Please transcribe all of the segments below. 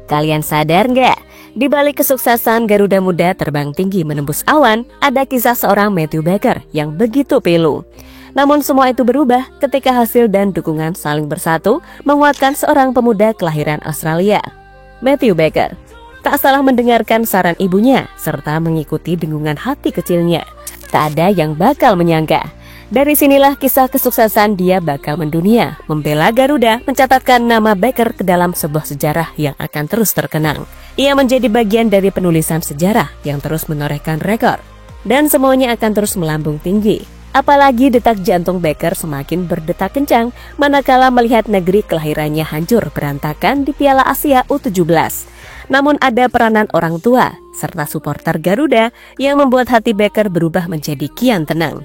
Kalian sadar nggak? Di balik kesuksesan Garuda Muda terbang tinggi menembus awan, ada kisah seorang Matthew Baker yang begitu pilu. Namun semua itu berubah ketika hasil dan dukungan saling bersatu menguatkan seorang pemuda kelahiran Australia. Matthew Baker tak salah mendengarkan saran ibunya serta mengikuti dengungan hati kecilnya. Tak ada yang bakal menyangka. Dari sinilah kisah kesuksesan dia bakal mendunia. Membela Garuda mencatatkan nama Baker ke dalam sebuah sejarah yang akan terus terkenang. Ia menjadi bagian dari penulisan sejarah yang terus menorehkan rekor. Dan semuanya akan terus melambung tinggi. Apalagi detak jantung Baker semakin berdetak kencang manakala melihat negeri kelahirannya hancur berantakan di Piala Asia U17. Namun ada peranan orang tua serta supporter Garuda yang membuat hati Baker berubah menjadi kian tenang.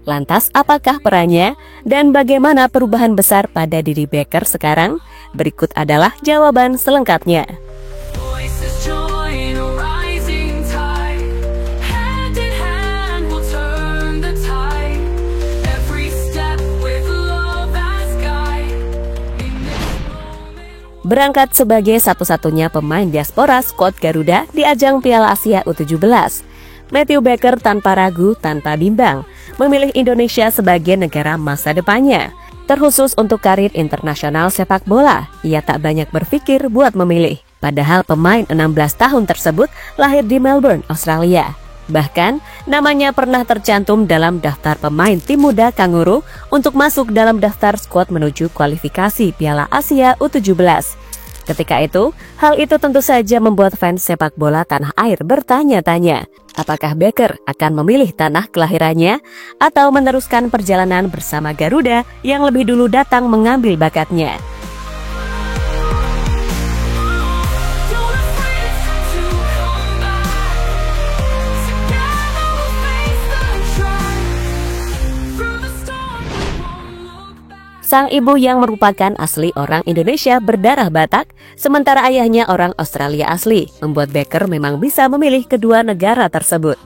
Lantas apakah perannya dan bagaimana perubahan besar pada diri Baker sekarang? Berikut adalah jawaban selengkapnya. Berangkat sebagai satu-satunya pemain diaspora skuad Garuda di ajang Piala Asia U17, Matthew Baker tanpa ragu, tanpa bimbang, memilih Indonesia sebagai negara masa depannya. Terkhusus untuk karir internasional sepak bola, ia tak banyak berpikir buat memilih. Padahal pemain 16 tahun tersebut lahir di Melbourne, Australia. Bahkan, namanya pernah tercantum dalam daftar pemain tim muda Kanguru untuk masuk dalam daftar skuad menuju kualifikasi Piala Asia U17. Ketika itu, hal itu tentu saja membuat fans sepak bola tanah air bertanya-tanya, apakah Baker akan memilih tanah kelahirannya atau meneruskan perjalanan bersama Garuda yang lebih dulu datang mengambil bakatnya. Sang ibu yang merupakan asli orang Indonesia berdarah Batak, sementara ayahnya orang Australia asli, membuat Baker memang bisa memilih kedua negara tersebut.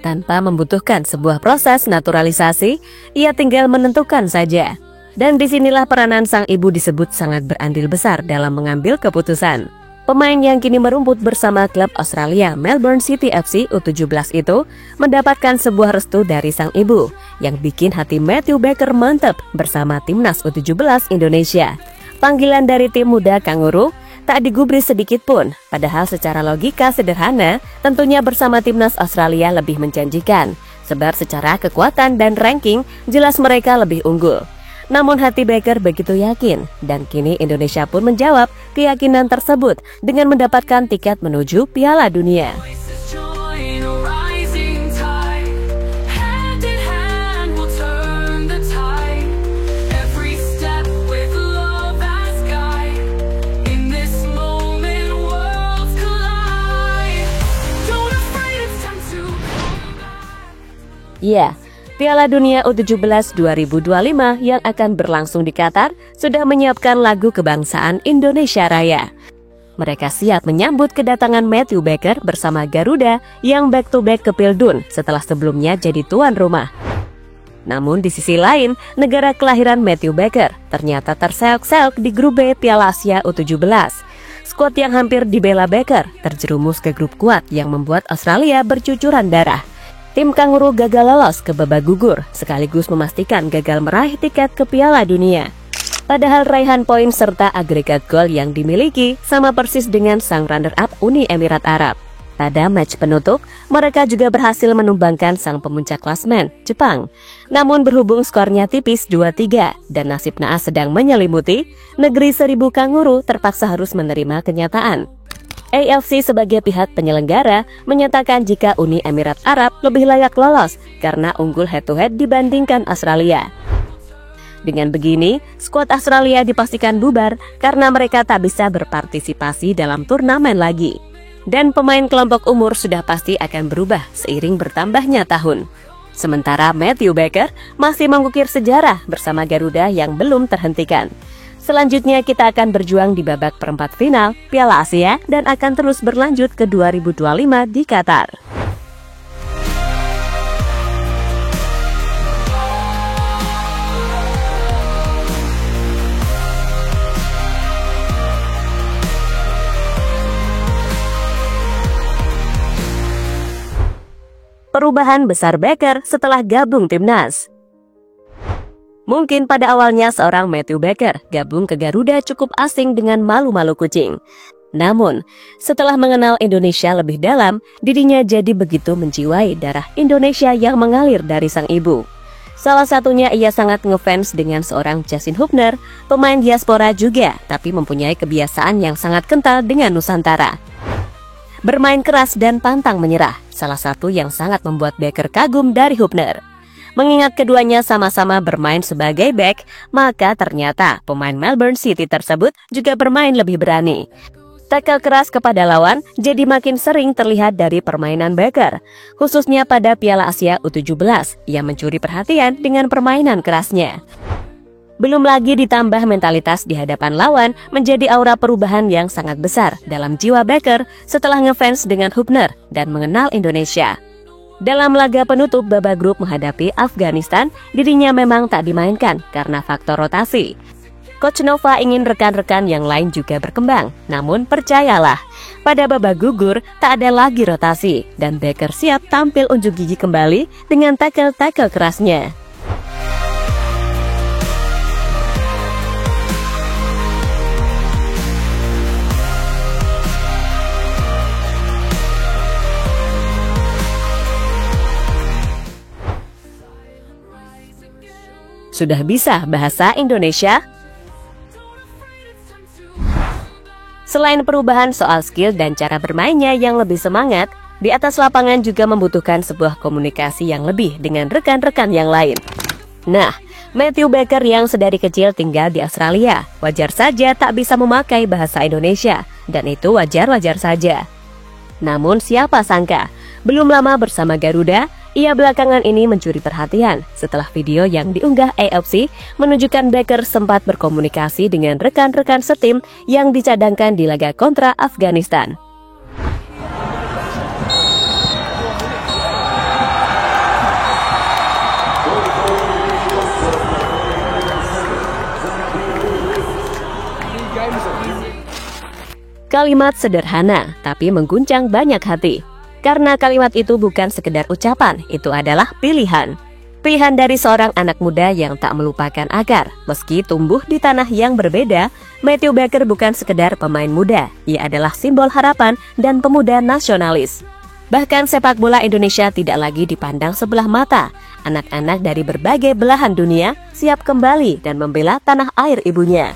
Tanpa membutuhkan sebuah proses naturalisasi, ia tinggal menentukan saja. Dan disinilah peranan sang ibu disebut sangat berandil besar dalam mengambil keputusan. Pemain yang kini merumput bersama klub Australia Melbourne City FC U17 itu mendapatkan sebuah restu dari sang ibu yang bikin hati Matthew Baker mantap bersama timnas U17 Indonesia. Panggilan dari tim muda Kanguru tak digubris sedikit pun, padahal secara logika sederhana tentunya bersama timnas Australia lebih menjanjikan, sebab secara kekuatan dan ranking jelas mereka lebih unggul. Namun hati Baker begitu yakin, dan kini Indonesia pun menjawab keyakinan tersebut dengan mendapatkan tiket menuju Piala Dunia. Ya, Piala Dunia U17 2025 yang akan berlangsung di Qatar sudah menyiapkan lagu kebangsaan Indonesia Raya. Mereka siap menyambut kedatangan Matthew Baker bersama Garuda yang back-to-back ke Pildun setelah sebelumnya jadi tuan rumah. Namun di sisi lain, negara kelahiran Matthew Baker ternyata terseok-seok di grup B Piala Asia U17. Skuad yang hampir dibela Baker terjerumus ke grup kuat yang membuat Australia bercucuran darah. Tim Kanguru gagal lolos ke babak gugur, sekaligus memastikan gagal meraih tiket ke Piala Dunia. Padahal raihan poin serta agregat gol yang dimiliki sama persis dengan sang runner-up Uni Emirat Arab. Pada match penutup, mereka juga berhasil menumbangkan sang pemuncak klasmen, Jepang. Namun berhubung skornya tipis 2-3 dan nasib naas sedang menyelimuti, negeri seribu Kanguru terpaksa harus menerima kenyataan. AFC sebagai pihak penyelenggara menyatakan jika Uni Emirat Arab lebih layak lolos karena unggul head-to-head dibandingkan Australia. Dengan begini, skuad Australia dipastikan bubar karena mereka tak bisa berpartisipasi dalam turnamen lagi. Dan pemain kelompok umur sudah pasti akan berubah seiring bertambahnya tahun. Sementara Matthew Baker masih mengukir sejarah bersama Garuda yang belum terhentikan. Selanjutnya kita akan berjuang di babak perempat final Piala Asia dan akan terus berlanjut ke 2025 di Qatar. perubahan besar Becker setelah gabung timnas. Mungkin pada awalnya seorang Matthew Becker gabung ke Garuda cukup asing dengan malu-malu kucing. Namun, setelah mengenal Indonesia lebih dalam, dirinya jadi begitu menjiwai darah Indonesia yang mengalir dari sang ibu. Salah satunya ia sangat ngefans dengan seorang Justin Hubner, pemain diaspora juga, tapi mempunyai kebiasaan yang sangat kental dengan Nusantara. Bermain keras dan pantang menyerah, salah satu yang sangat membuat Becker kagum dari Hubner. Mengingat keduanya sama-sama bermain sebagai back, maka ternyata pemain Melbourne City tersebut juga bermain lebih berani. Tackle keras kepada lawan jadi makin sering terlihat dari permainan Becker, khususnya pada Piala Asia U17 yang mencuri perhatian dengan permainan kerasnya. Belum lagi ditambah mentalitas di hadapan lawan menjadi aura perubahan yang sangat besar dalam jiwa Becker setelah ngefans dengan Hubner dan mengenal Indonesia. Dalam laga penutup babak grup menghadapi Afghanistan, dirinya memang tak dimainkan karena faktor rotasi. Coach Nova ingin rekan-rekan yang lain juga berkembang, namun percayalah, pada babak gugur tak ada lagi rotasi dan Becker siap tampil unjuk gigi kembali dengan tackle-tackle kerasnya. Sudah bisa bahasa Indonesia? Selain perubahan soal skill dan cara bermainnya yang lebih semangat, di atas lapangan juga membutuhkan sebuah komunikasi yang lebih dengan rekan-rekan yang lain. Nah, Matthew Becker yang sedari kecil tinggal di Australia, wajar saja tak bisa memakai bahasa Indonesia, dan itu wajar-wajar saja. Namun siapa sangka, belum lama bersama Garuda, ia belakangan ini mencuri perhatian setelah video yang diunggah AFC menunjukkan Becker sempat berkomunikasi dengan rekan-rekan setim yang dicadangkan di laga kontra Afghanistan. Kalimat sederhana tapi mengguncang banyak hati. Karena kalimat itu bukan sekedar ucapan, itu adalah pilihan. Pilihan dari seorang anak muda yang tak melupakan akar. Meski tumbuh di tanah yang berbeda, Matthew Becker bukan sekedar pemain muda. Ia adalah simbol harapan dan pemuda nasionalis. Bahkan sepak bola Indonesia tidak lagi dipandang sebelah mata. Anak-anak dari berbagai belahan dunia siap kembali dan membela tanah air ibunya.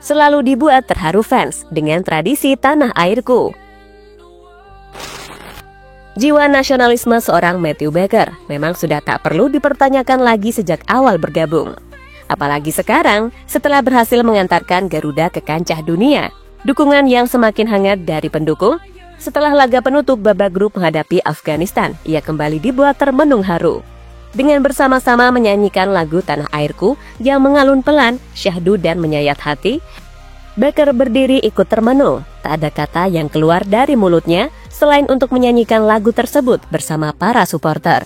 Selalu dibuat terharu fans dengan tradisi tanah airku. Jiwa nasionalisme seorang Matthew Becker memang sudah tak perlu dipertanyakan lagi sejak awal bergabung. Apalagi sekarang, setelah berhasil mengantarkan Garuda ke kancah dunia, dukungan yang semakin hangat dari pendukung. Setelah laga penutup babak grup menghadapi Afghanistan, ia kembali dibuat termenung haru. Dengan bersama-sama menyanyikan lagu Tanah Airku yang mengalun pelan, syahdu dan menyayat hati, Becker berdiri ikut termenung. Tak ada kata yang keluar dari mulutnya selain untuk menyanyikan lagu tersebut bersama para supporter.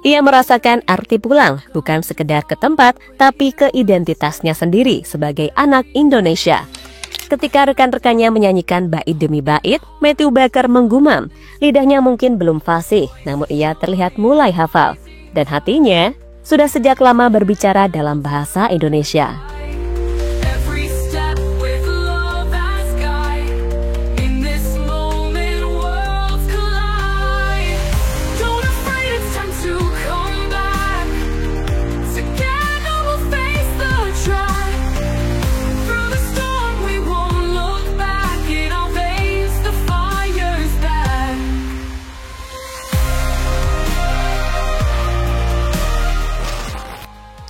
Ia merasakan arti pulang, bukan sekedar ke tempat, tapi ke identitasnya sendiri sebagai anak Indonesia. Ketika rekan-rekannya menyanyikan bait demi bait, Matthew Becker menggumam. Lidahnya mungkin belum fasih, namun ia terlihat mulai hafal. Dan hatinya sudah sejak lama berbicara dalam bahasa Indonesia.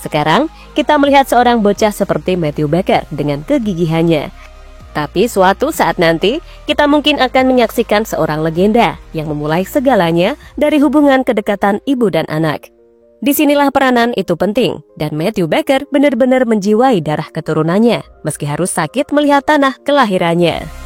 Sekarang, kita melihat seorang bocah seperti Matthew Becker dengan kegigihannya. Tapi suatu saat nanti, kita mungkin akan menyaksikan seorang legenda yang memulai segalanya dari hubungan kedekatan ibu dan anak. Disinilah peranan itu penting, dan Matthew Becker benar-benar menjiwai darah keturunannya, meski harus sakit melihat tanah kelahirannya.